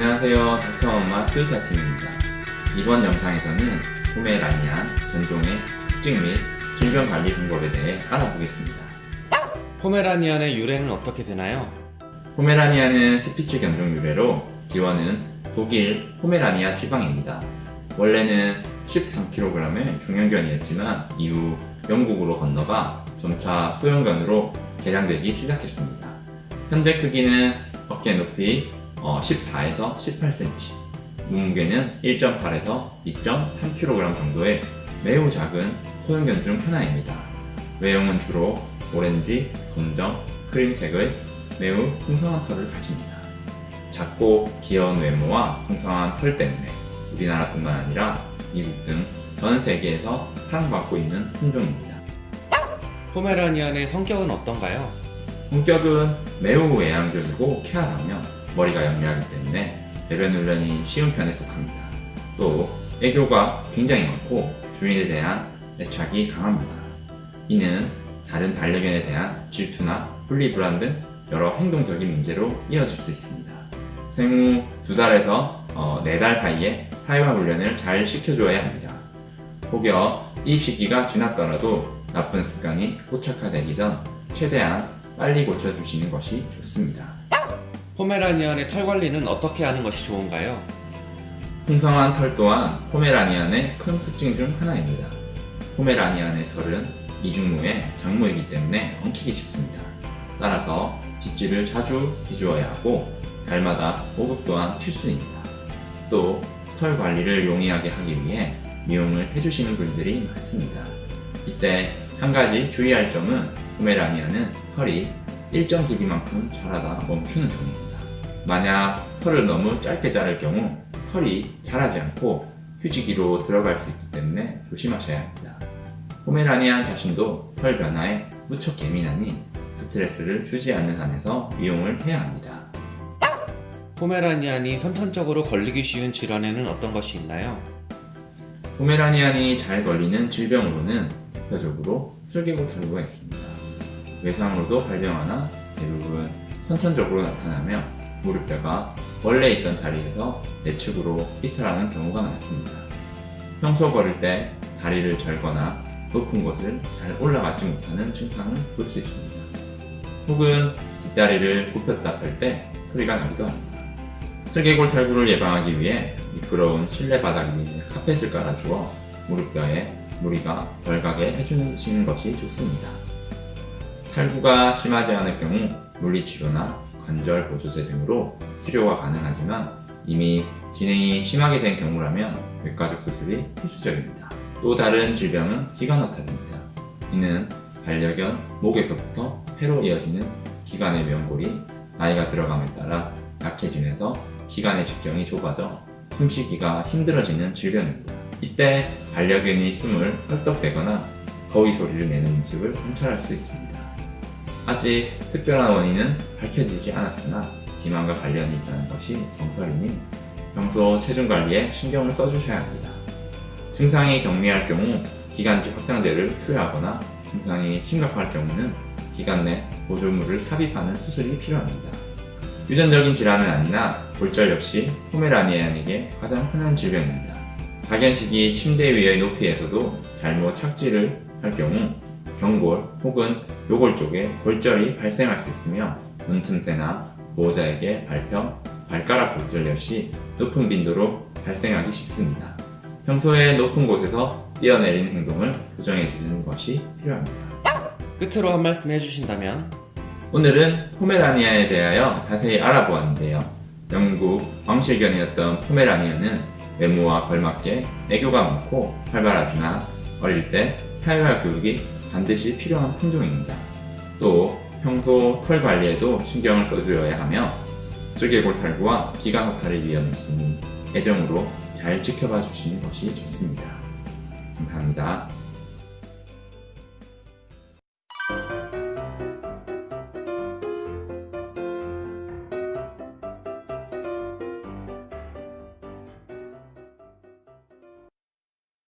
안녕하세요. 닥터엄마 수의사팀입니다. 이번 영상에서는 포메라니안 전종의 특징 및 질병관리 방법에 대해 알아보겠습니다. 포메라니안의 유래는 어떻게 되나요? 포메라니안은 스피츠 견종 유래로 기원은 독일 포메라니아 지방입니다. 원래는 13kg의 중형견이었지만 이후 영국으로 건너가 점차 소형견으로 개량되기 시작했습니다. 현재 크기는 어깨 높이 14에서 18cm, 몸무게는 1.8에서 2.3kg 정도의 매우 작은 소형견 중 하나입니다. 외형은 주로 오렌지, 검정, 크림색의 매우 풍성한 털을 가집니다. 작고 귀여운 외모와 풍성한 털 때문에 우리나라뿐만 아니라 미국 등 전 세계에서 사랑받고 있는 품종입니다. 포메라니안의 성격은 어떤가요? 성격은 매우 외향적이고 쾌활하며 머리가 영리하기 때문에 배변 훈련이 쉬운 편에 속합니다. 또 애교가 굉장히 많고 주인에 대한 애착이 강합니다. 이는 다른 반려견에 대한 질투나 분리불안 등 여러 행동적인 문제로 이어질 수 있습니다. 생후 2달에서 4달 사이에 사회화 훈련을 잘 시켜줘야 합니다. 혹여 이 시기가 지났더라도 나쁜 습관이 고착화되기 전 최대한 빨리 고쳐주시는 것이 좋습니다. 포메라니안의 털 관리는 어떻게 하는 것이 좋은가요? 풍성한 털 또한 포메라니안의 큰 특징 중 하나입니다. 포메라니안의 털은 이중모의 장모이기 때문에 엉키기 쉽습니다. 따라서 빗질을 자주 해주어야 하고 달마다 목욕 또한 필수입니다. 또 털 관리를 용이하게 하기 위해 미용을 해주시는 분들이 많습니다. 이때 한 가지 주의할 점은 포메라니안은 털이 일정 길이만큼 자라다 멈추는 종입니다. 만약 털을 너무 짧게 자를 경우 털이 자라지 않고 휴지기로 들어갈 수 있기 때문에 조심하셔야 합니다. 포메라니안 자신도 털 변화에 무척 예민하니 스트레스를 주지 않는 한에서 미용을 해야 합니다. 포메라니안이 선천적으로 걸리기 쉬운 질환에는 어떤 것이 있나요? 포메라니안이 잘 걸리는 질병으로는 대표적으로 슬개골탈구가 있습니다. 외상으로도 발병하나 대부분 선천적으로 나타나며 무릎뼈가 원래 있던 자리에서 내측으로 이탈하는 경우가 많습니다. 평소 걸을 때 다리를 절거나 높은 곳을 잘 올라가지 못하는 증상을 볼 수 있습니다. 혹은 뒷다리를 굽혔다 펼 때 소리가 나기도 합니다. 슬개골 탈구를 예방하기 위해 미끄러운 실내 바닥 위에 카펫을 깔아주어 무릎뼈에 무리가 덜 가게 해주시는 것이 좋습니다. 탈구가 심하지 않을 경우 물리치료나 관절 보조제 등으로 치료가 가능하지만 이미 진행이 심하게 된 경우라면 외과적 수술이 필수적입니다. 또 다른 질병은 기관어탈입니다. 이는 반려견 목에서부터 폐로 이어지는 기관의 면골이 나이가 들어감에 따라 약해지면서 기관의 직경이 좁아져 숨쉬기가 힘들어지는 질병입니다. 이때 반려견이 숨을 헐떡대거나 거위 소리를 내는 모습을 관찰할 수 있습니다. 아직 특별한 원인은 밝혀지지 않았으나 비만과 관련이 있다는 것이 정설이니 평소 체중 관리에 신경을 써주셔야 합니다. 증상이 경미할 경우 기관지 확장제를 투여하거나 증상이 심각할 경우는 기관 내 보조물을 삽입하는 수술이 필요합니다. 유전적인 질환은 아니나 골절 역시 포메라니안에게 가장 흔한 질병입니다. 발견 시기 침대 위의 높이에서도 잘못 착지를 할 경우 경골 혹은 요골 쪽에 골절이 발생할 수 있으며 눈 틈새나 보호자에게 밟혀 발가락 골절 역시 높은 빈도로 발생하기 쉽습니다. 평소에 높은 곳에서 뛰어내리는 행동을 교정해 주는 것이 필요합니다. 끝으로 한 말씀 해주신다면? 오늘은 포메라니안에 대하여 자세히 알아보았는데요. 영국 왕실견이었던 포메라니안은 외모와 걸맞게 애교가 많고 활발하지만 어릴 때 사회화 교육이 반드시 필요한 품종입니다. 또 평소 털 관리에도 신경을 써주어야 하며 슬개골 탈구와 기관 허탈의 위험이 있으니 애정으로 잘 지켜봐 주시는 것이 좋습니다. 감사합니다.